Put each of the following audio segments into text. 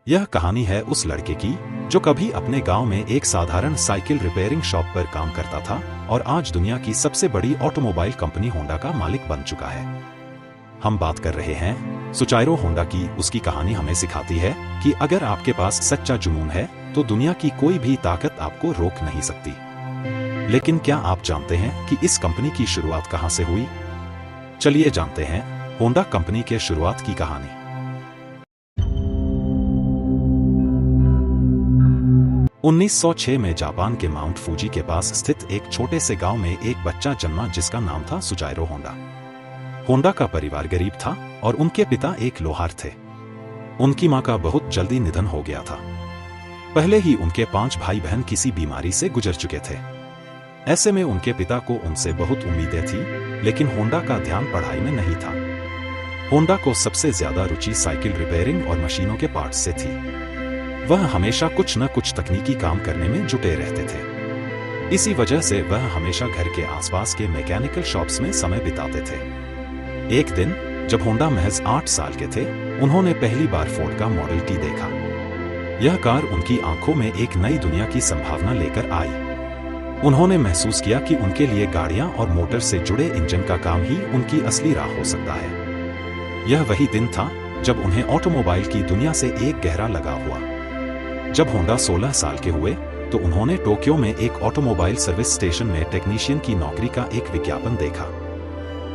यह कहानी है उस लड़के की जो कभी अपने गांव में एक साधारण साइकिल रिपेयरिंग शॉप पर काम करता था और आज दुनिया की सबसे बड़ी ऑटोमोबाइल कंपनी होंडा का मालिक बन चुका है। हम बात कर रहे हैं सुचाइरो होंडा की। उसकी कहानी हमें सिखाती है कि अगर आपके पास सच्चा जुनून है तो दुनिया की कोई भी ताकत आपको रोक नहीं सकती। लेकिन क्या आप जानते हैं कि इस कंपनी की शुरुआत कहां से हुई? चलिए जानते हैं होंडा कंपनी के शुरुआत की कहानी। 1906 में जापान के माउंट फूजी के पास स्थित एक छोटे से गांव में एक बच्चा जन्मा जिसका नाम था सुचाइरो होंडा। होंडा का परिवार गरीब था और उनके पिता एक लोहार थे। उनकी मां का बहुत जल्दी निधन हो गया था। पहले ही उनके 5 भाई बहन किसी बीमारी से गुजर चुके थे। ऐसे में उनके पिता को उनसे बहुत उम्मीदें थी, लेकिन होंडा का ध्यान पढ़ाई में नहीं था। होंडा को सबसे ज्यादा रुचि साइकिल रिपेयरिंग और मशीनों के पार्ट्स से थी। वह हमेशा कुछ न कुछ तकनीकी काम करने में जुटे रहते थे। इसी वजह से वह हमेशा घर के आसपास के मैकेनिकल शॉप्स में समय बिताते थे। एक दिन जब होंडा महज 8 साल के थे, उन्होंने पहली बार फोर्ड का मॉडल टी देखा। यह कार उनकी आंखों में एक नई दुनिया की संभावना लेकर आई। उन्होंने महसूस किया कि उनके लिए गाड़ियां और मोटर से जुड़े इंजन का काम ही उनकी असली राह हो सकता है। यह वही दिन था जब उन्हें ऑटोमोबाइल की दुनिया से एक गहरा लगाव हुआ। जब होंडा 16 साल के हुए तो उन्होंने टोक्यो में एक ऑटोमोबाइल सर्विस स्टेशन में टेक्नीशियन की नौकरी का एक विज्ञापन देखा।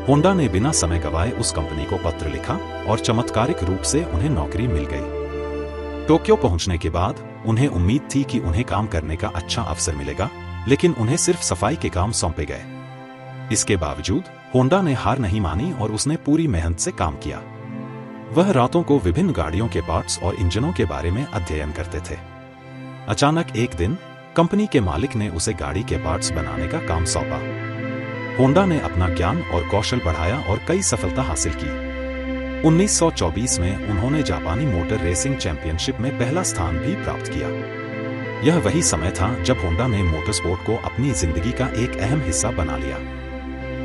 होंडा ने बिना समय गवाए उस कंपनी को पत्र लिखा और चमत्कारिक रूप से उन्हें नौकरी मिल गई। टोक्यो पहुंचने के बाद उन्हें उम्मीद थी कि उन्हें काम करने का अच्छा अवसर मिलेगा, लेकिन उन्हें सिर्फ सफाई के काम सौंपे गए। इसके बावजूद होंडा ने हार नहीं मानी और उसने पूरी मेहनत से काम किया। वह रातों को विभिन्न गाड़ियों के पार्ट्स और इंजनों के बारे में अध्ययन करते थे। अचानक एक दिन कंपनी के मालिक ने उसे गाड़ी के पार्ट्स बनाने का काम सौंपा। होंडा ने अपना ज्ञान और कौशल बढ़ाया और कई सफलता हासिल की। 1924 में उन्होंने जापानी मोटर रेसिंग चैंपियनशिप में पहला स्थान भी प्राप्त किया। यह वही समय था जब होंडा ने मोटरस्पोर्ट को अपनी जिंदगी का एक अहम हिस्सा बना लिया।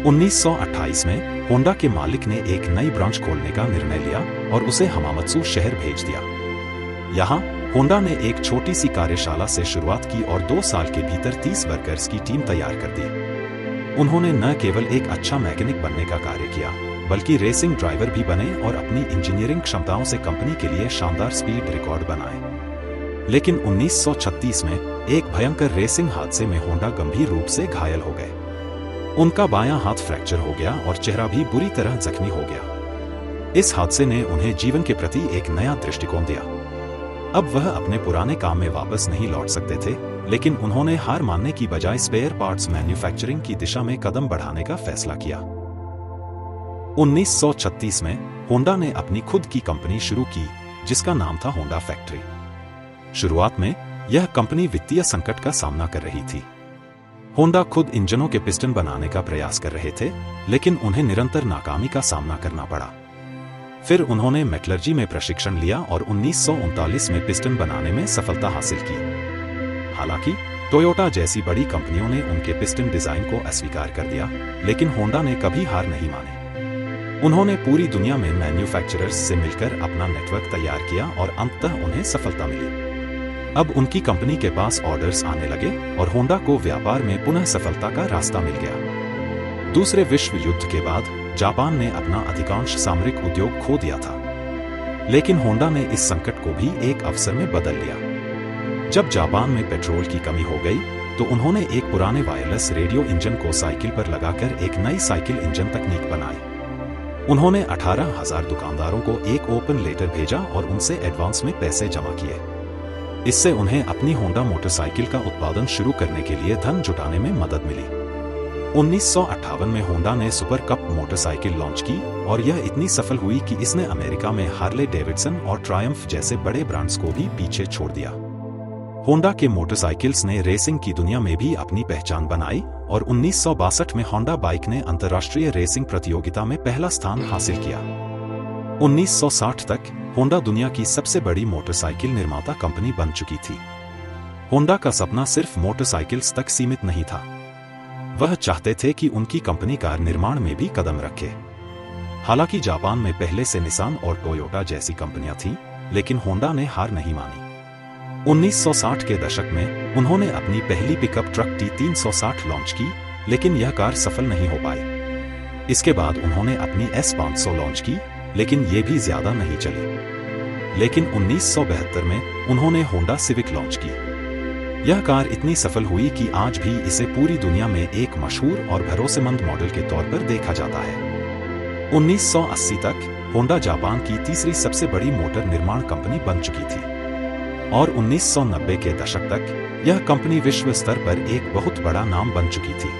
1928 में होंडा के मालिक ने एक नई ब्रांच खोलने का निर्णय लिया और उसे हमामत्सु शहर भेज दिया। यहाँ होंडा ने एक छोटी सी कार्यशाला से शुरुआत की और 2 साल के भीतर 30 वर्कर्स की टीम तैयार कर दी। उन्होंने न केवल एक अच्छा मैकेनिक बनने का कार्य किया, बल्कि रेसिंग ड्राइवर भी बने और अपनी इंजीनियरिंग क्षमताओं से कंपनी के लिए शानदार स्पीड रिकॉर्ड बनाए। लेकिन 1936 में एक भयंकर रेसिंग हादसे में होंडा गंभीर रूप से घायल हो गए। उनका बायां हाथ फ्रैक्चर हो गया और चेहरा भी बुरी तरह जख्मी हो गया। इस हादसे ने उन्हें जीवन के प्रति एक नया दृष्टिकोण दिया। अब वह अपने पुराने काम में वापस नहीं लौट सकते थे, लेकिन उन्होंने हार मानने की बजाय स्पेयर पार्ट्स मैन्युफैक्चरिंग की दिशा में कदम बढ़ाने का फैसला किया। 1936 में होंडा ने अपनी खुद की कंपनी शुरू की, जिसका नाम था होंडा फैक्ट्री। शुरुआत में यह कंपनी वित्तीय संकट का सामना कर रही थी। होंडा खुद इंजनों के पिस्टन बनाने का प्रयास कर रहे थे, लेकिन उन्हें निरंतर नाकामी का सामना करना पड़ा। फिर उन्होंने मेटलर्जी में प्रशिक्षण लिया और 1939 में पिस्टन बनाने में सफलता हासिल की। हालांकि टोयोटा जैसी बड़ी कंपनियों ने उनके पिस्टन डिजाइन को अस्वीकार कर दिया, लेकिन होंडा ने कभी हार नहीं मानी। उन्होंने पूरी दुनिया में मैन्युफैक्चरर्स से मिलकर अपना नेटवर्क तैयार किया और अंततः उन्हें सफलता मिली। अब उनकी कंपनी के पास ऑर्डर्स आने लगे और होंडा को व्यापार में पुनः सफलता का रास्ता मिल गया। दूसरे विश्व युद्ध के बाद जापान ने अपना अधिकांश सामरिक उद्योग खो दिया था, लेकिन होंडा ने इस संकट को भी एक अवसर में बदल लिया। जब जापान में पेट्रोल की कमी हो गई तो उन्होंने एक पुराने वायरलेस रेडियो इंजन को साइकिल पर लगाकर एक नई साइकिल इंजन तकनीक बनाई। उन्होंने 18,000 दुकानदारों को एक ओपन लेटर भेजा और उनसे एडवांस में पैसे जमा किए। इससे उन्हें अपनी होंडा मोटरसाइकिल का उत्पादन शुरू करने के लिए धन जुटाने में मदद मिली। 1958 में होंडा ने सुपर कप मोटरसाइकिल लॉन्च की और यह इतनी सफल हुई कि इसने अमेरिका में हार्ले डेविडसन और ट्रायम्फ जैसे बड़े ब्रांड्स को भी पीछे छोड़ दिया। होंडा के मोटरसाइकिल्स ने रेसिंग की दुनिया में भी अपनी पहचान बनाई और 1962 में होंडा बाइक ने अंतर्राष्ट्रीय रेसिंग प्रतियोगिता में पहला स्थान हासिल किया। 1960 तक होंडा दुनिया की सबसे बड़ी मोटरसाइकिल निर्माता कंपनी बन चुकी थी। होंडा का सपना सिर्फ मोटरसाइकिल्स तक सीमित नहीं था। वह चाहते थे कि उनकी कंपनी कार निर्माण में भी कदम रखे। हालांकि जापान में पहले से निसान और टोयोटा जैसी कंपनियां थीं, लेकिन होंडा ने हार नहीं मानी। 1960 के दशक में उन्होंने अपनी पहली पिकअप ट्रक T360 लॉन्च की, लेकिन यह कार सफल नहीं हो पाई। इसके बाद उन्होंने अपनी S500 लॉन्च की, लेकिन ये भी ज्यादा नहीं चली। लेकिन 1972 में उन्होंने होंडा सिविक लॉन्च की। यह कार इतनी सफल हुई कि आज भी इसे पूरी दुनिया में एक मशहूर और भरोसेमंद मॉडल के तौर पर देखा जाता है। 1980 तक होंडा जापान की तीसरी सबसे बड़ी मोटर निर्माण कंपनी बन चुकी थी और 1990 के दशक तक यह कंपनी विश्व स्तर पर एक बहुत बड़ा नाम बन चुकी थी।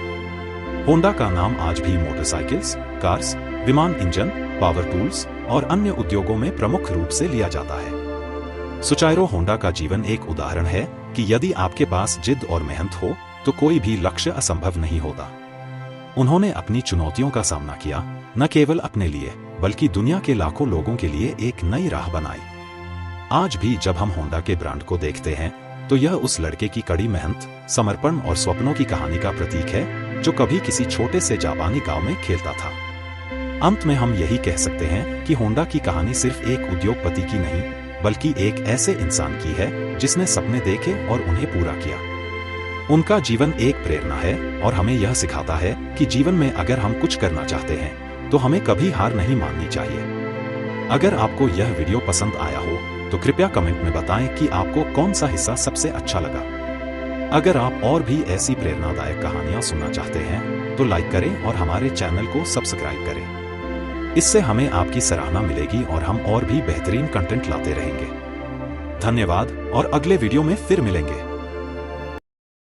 होंडा का नाम आज भी मोटरसाइकिल्स, कार्स, विमान इंजन, पावर टूल्स और अन्य उद्योगों में प्रमुख रूप से लिया जाता है। सुचाइरो होंडा का जीवन एक उदाहरण है कि यदि आपके पास जिद और मेहनत हो तो कोई भी लक्ष्य असंभव नहीं होता। उन्होंने अपनी चुनौतियों का सामना किया, न केवल अपने लिए बल्कि दुनिया के लाखों लोगों के लिए एक नई राह बनाई। आज भी जब हम होंडा के ब्रांड को देखते हैं तो यह उस लड़के की कड़ी मेहनत, समर्पण और स्वप्नों की कहानी का प्रतीक है जो कभी किसी छोटे से जापानी गांव में खेलता था। अंत में हम यही कह सकते हैं कि होंडा की कहानी सिर्फ एक उद्योगपति की नहीं बल्कि एक ऐसे इंसान की है जिसने सपने देखे और उन्हें पूरा किया। उनका जीवन एक प्रेरणा है और हमें यह सिखाता है कि जीवन में अगर हम कुछ करना चाहते हैं तो हमें कभी हार नहीं माननी चाहिए। अगर आपको यह वीडियो पसंद आया हो तो कृपया कमेंट में बताएं कि आपको कौन सा हिस्सा सबसे अच्छा लगा। अगर आप और भी ऐसी प्रेरणादायक कहानियां सुनना चाहते हैं तो लाइक करें और हमारे चैनल को सब्सक्राइब करें। इससे हमें आपकी सराहना मिलेगी और हम और भी बेहतरीन कंटेंट लाते रहेंगे। धन्यवाद और अगले वीडियो में फिर मिलेंगे।